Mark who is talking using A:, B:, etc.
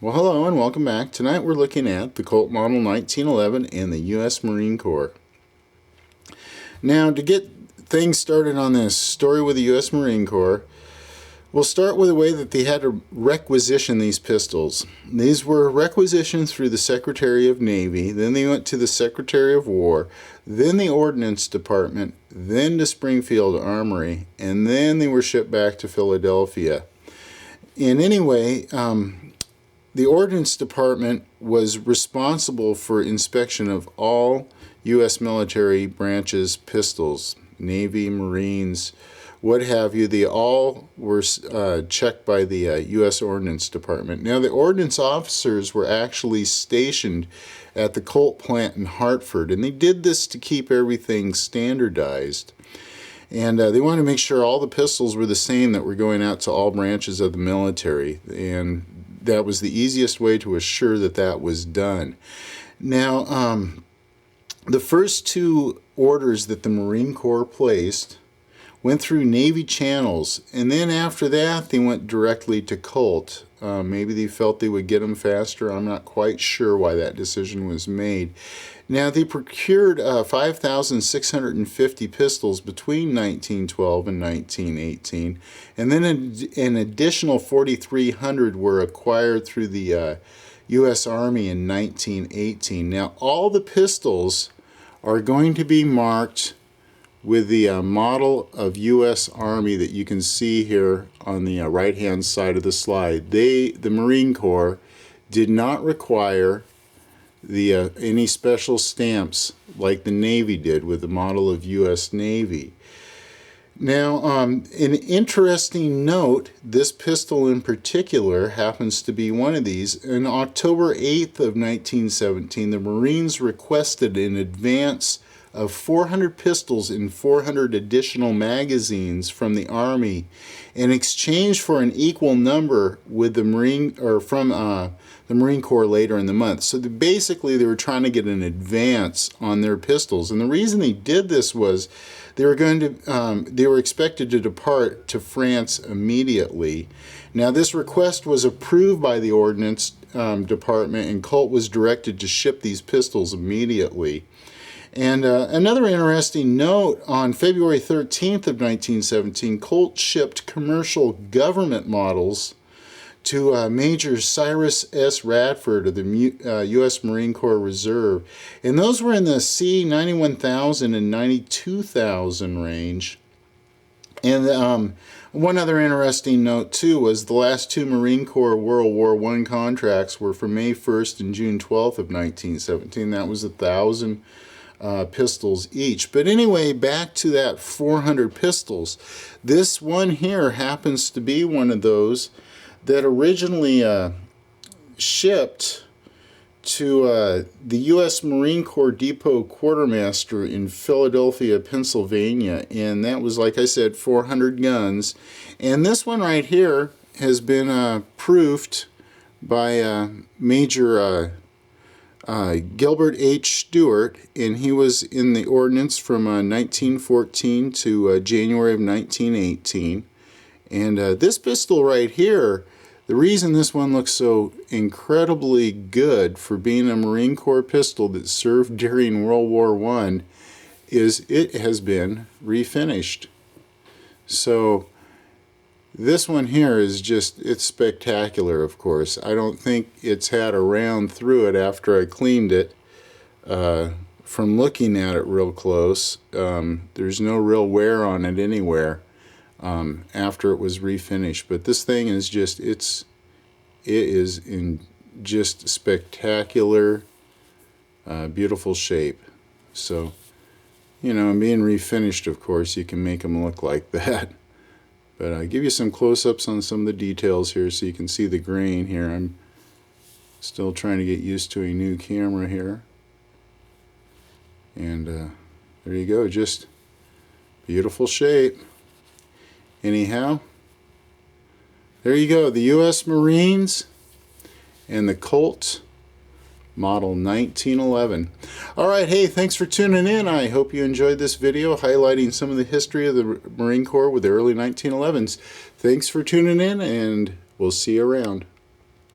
A: Well, hello and welcome back. Tonight we're looking at the Colt Model 1911 and the U.S. Marine Corps. Now, to get things started on this story with the U.S. Marine Corps, we'll start with the way that they had to requisition these pistols. These were requisitioned through the Secretary of Navy, then they went to the Secretary of War, then the Ordnance Department, then to Springfield Armory, and then they were shipped back to Philadelphia. And anyway, the Ordnance Department was responsible for inspection of all U.S. military branches pistols, Navy, Marines, what have you. They all were checked by the U.S. Ordnance Department. Now, the ordnance officers were actually stationed at the Colt plant in Hartford, and they did this to keep everything standardized. And they wanted to make sure all the pistols were the same that were going out to all branches of the military, and that was the easiest way to assure that that was done. Now, the first two orders that the Marine Corps placed went through Navy channels, and then after that they went directly to Colt. Maybe they felt they would get them faster. I'm not quite sure why that decision was made. Now, they procured 5,650 pistols between 1912 and 1918, and then an additional 4,300 were acquired through the U.S. Army in 1918. Now, all the pistols are going to be marked with the model of U.S. Army that you can see here on the right-hand side of the slide. The Marine Corps did not require any special stamps like the Navy did with the model of U.S. Navy. Now, an interesting note, this pistol in particular happens to be one of these. On October 8th of 1917, the Marines requested an advance of 400 pistols and 400 additional magazines from the Army in exchange for an equal number with the Marine, or from the Marine Corps later in the month. So basically they were trying to get an advance on their pistols, and the reason they did this was they were expected to depart to France immediately. Now, this request was approved by the Ordnance Department, and Colt was directed to ship these pistols immediately. And another interesting note, on February 13th of 1917, Colt shipped commercial government models to Major Cyrus S. Radford of the U.S. Marine Corps Reserve. And those were in the C91,000 and 92,000 range. And one other interesting note, too, was the last two Marine Corps World War I contracts were for May 1st and June 12th of 1917. That was 1,000 pistols each. But anyway, back to that 400 pistols. This one here happens to be one of those that originally shipped to the U.S. Marine Corps Depot Quartermaster in Philadelphia, Pennsylvania, and that was, like I said, 400 guns. And this one right here has been proofed by Major Gilbert H. Stewart, and he was in the ordnance from 1914 to January of 1918. And this pistol right here, the reason this one looks so incredibly good for being a Marine Corps pistol that served during World War I is it has been refinished. So this one here is just, it's spectacular, of course. I don't think it's had a round through it after I cleaned it. From looking at it real close, there's no real wear on it anywhere after it was refinished. But this thing is just, it is in just spectacular, beautiful shape. So, you know, and being refinished, of course, you can make them look like that. But I'll give you some close-ups on some of the details here so you can see the grain here. I'm still trying to get used to a new camera here. And there you go, just beautiful shape. Anyhow, there you go, the U.S. Marines and the Colt Model 1911. All right, hey, thanks for tuning in. I hope you enjoyed this video highlighting some of the history of the Marine Corps with the early 1911s. Thanks for tuning in, and we'll see you around.